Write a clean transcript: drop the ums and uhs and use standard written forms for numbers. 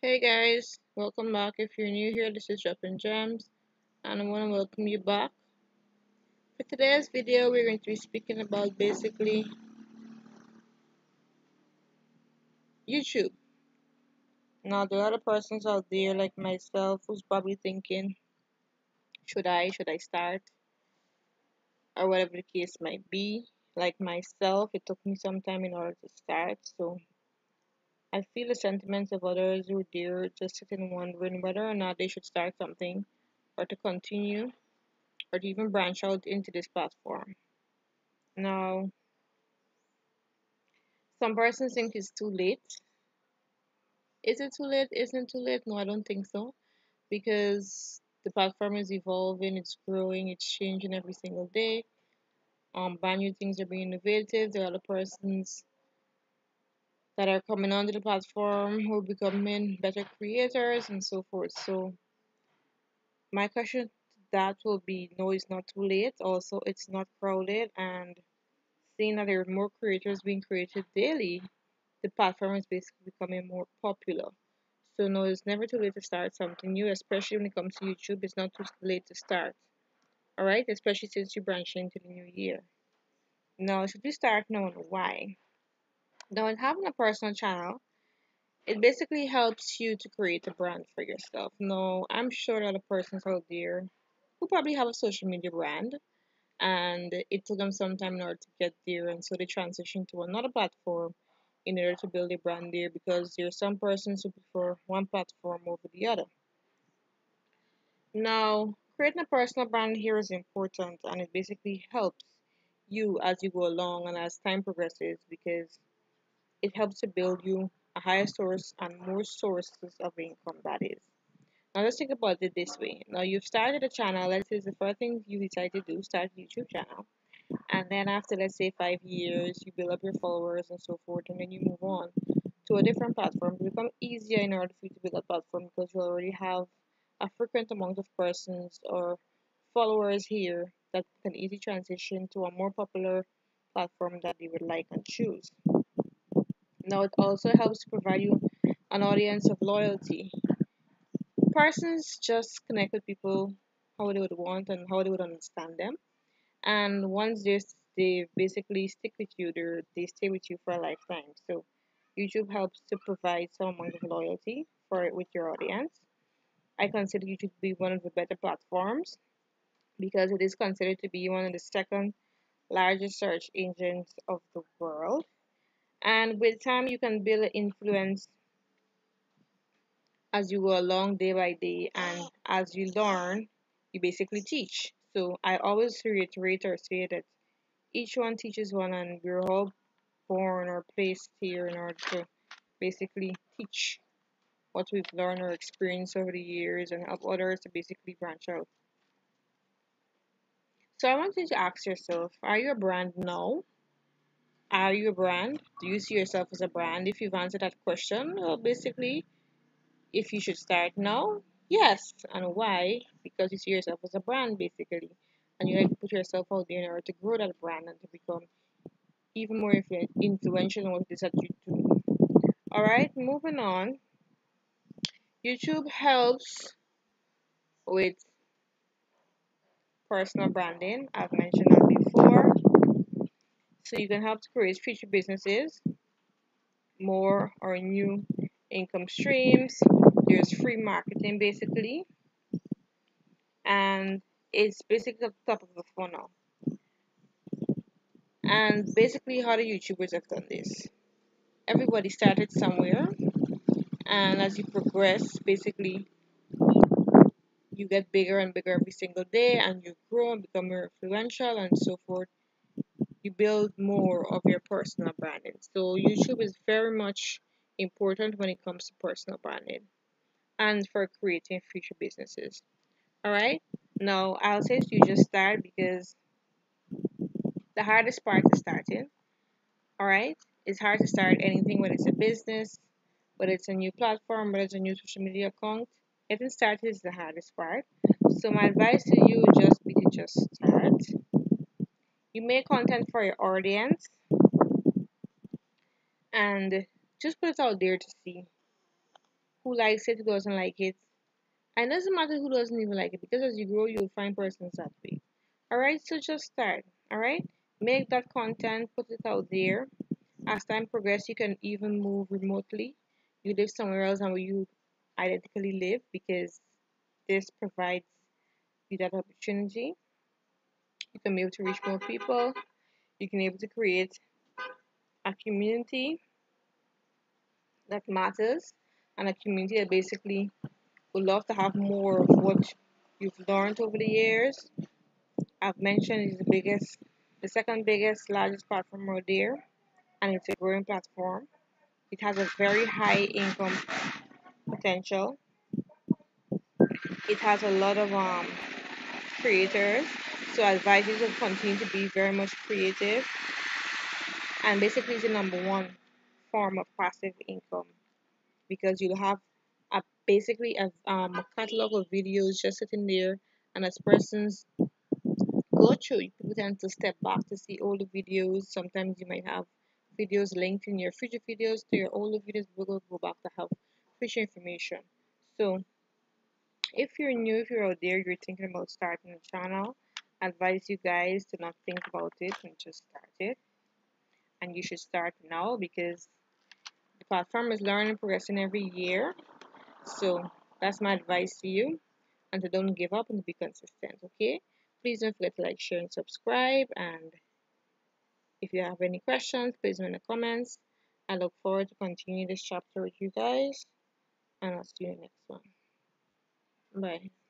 Hey guys, welcome back. If you're new here, this is Dropping Gems, and I want to welcome you back. For today's video, we're going to be speaking about basically YouTube. Now, there are a lot of persons out there like myself who's probably thinking, should I start, or whatever the case might be. Like myself, it took me some time in order to start, so I feel the sentiments of others who are there just sitting wondering whether or not they should start something, or to continue, or to even branch out into this platform. Now, some persons think it's too late. Is it too late? Isn't it too late? No, I don't think so. Because the platform is evolving, it's growing, it's changing every single day. Brand new things are being innovative. There are other persons that are coming onto the platform who are becoming better creators and so forth. So my question to that will be no, it's not too late. Also, it's not crowded, and seeing that there are more creators being created daily, the platform is basically becoming more popular. So no, it's never too late to start something new, especially when it comes to YouTube. It's not too late to start. All right, especially since you branch into the new year. Now, should you start now and why? Now, in having a personal channel, it basically helps you to create a brand for yourself. Now, I'm sure that the persons out there who probably have a social media brand and it took them some time in order to get there, and so they transition to another platform in order to build a brand there because there are some persons who prefer one platform over the other. Now, creating a personal brand here is important, and it basically helps you as you go along and as time progresses because it helps to build you a higher source and more sources of income, that is. Now, let's think about it this way. Now, you've started a channel. Let's say the first thing you decide to do, start a YouTube channel. And then after, let's say, 5 years, you build up your followers and so forth, and then you move on to a different platform. It becomes easier in order for you to build a platform because you already have a frequent amount of persons or followers here that can easily transition to a more popular platform that they would like and choose. Now, it also helps to provide you an audience of loyalty. Persons just connect with people how they would want and how they would understand them. And once they basically stick with you, they stay with you for a lifetime. So YouTube helps to provide some amount of loyalty for with your audience. I consider YouTube to be one of the better platforms because it is considered to be one of the second largest search engines of the world. And with time, you can build influence as you go along day by day, and as you learn, you basically teach. So I always reiterate or say that each one teaches one, and we're all born or placed here in order to basically teach what we've learned or experienced over the years and help others to basically branch out. So I want you to ask yourself, are you a brand now? Are you a brand? Do you see yourself as a brand? If you've answered that question, well, basically, if you should start now, yes. And why? Because you see yourself as a brand, basically. And you like to put yourself out there in order to grow that brand and to become even more influential in what it is that you do. All right, moving on. YouTube helps with personal branding. I've mentioned that before. So you can help to create future businesses, more or new income streams. There's free marketing basically, and it's basically the top of the funnel. And basically, how the YouTubers have done this. Everybody started somewhere, and as you progress, basically, you get bigger and bigger every single day, and you grow and become more influential, and so forth. You build more of your personal branding. So YouTube is very much important when it comes to personal branding and for creating future businesses. All right. Now I'll say you just start because the hardest part is starting. All right. It's hard to start anything when it's a business, whether it's a new platform, whether it's a new social media account. Getting started is the hardest part. So my advice to you would just be to just start. You make content for your audience and just put it out there to see. who likes it, who doesn't like it. And it doesn't matter who doesn't even like it because as you grow, you'll find persons that way. All right, so just start. All right, make that content, put it out there. As time progresses, you can even move remotely. You live somewhere else than where you identically live because this provides you that opportunity. You can be able to reach more people. You can be able to create a community that matters and a community that basically would love to have more of what you've learned over the years. I've mentioned it's the second biggest, largest platform out there, and it's a growing platform. It has a very high income potential. It has a lot of creators, so I advise you to continue to be very much creative. And basically, it's the number one form of passive income because you'll have a catalog of videos just sitting there, and as persons go through, people tend to step back to see older videos. Sometimes you might have videos linked in your future videos to your older videos. We'll go back to have future information. So if you're new, if you're out there, you're thinking about starting a channel, I advise you guys to not think about it and just start it. And you should start now because the platform is learning, progressing every year. So that's my advice to you. And to don't give up and to be consistent, okay? Please don't forget to like, share, and subscribe. And if you have any questions, please leave in the comments. I look forward to continuing this chapter with you guys. And I'll see you in the next one. Bye.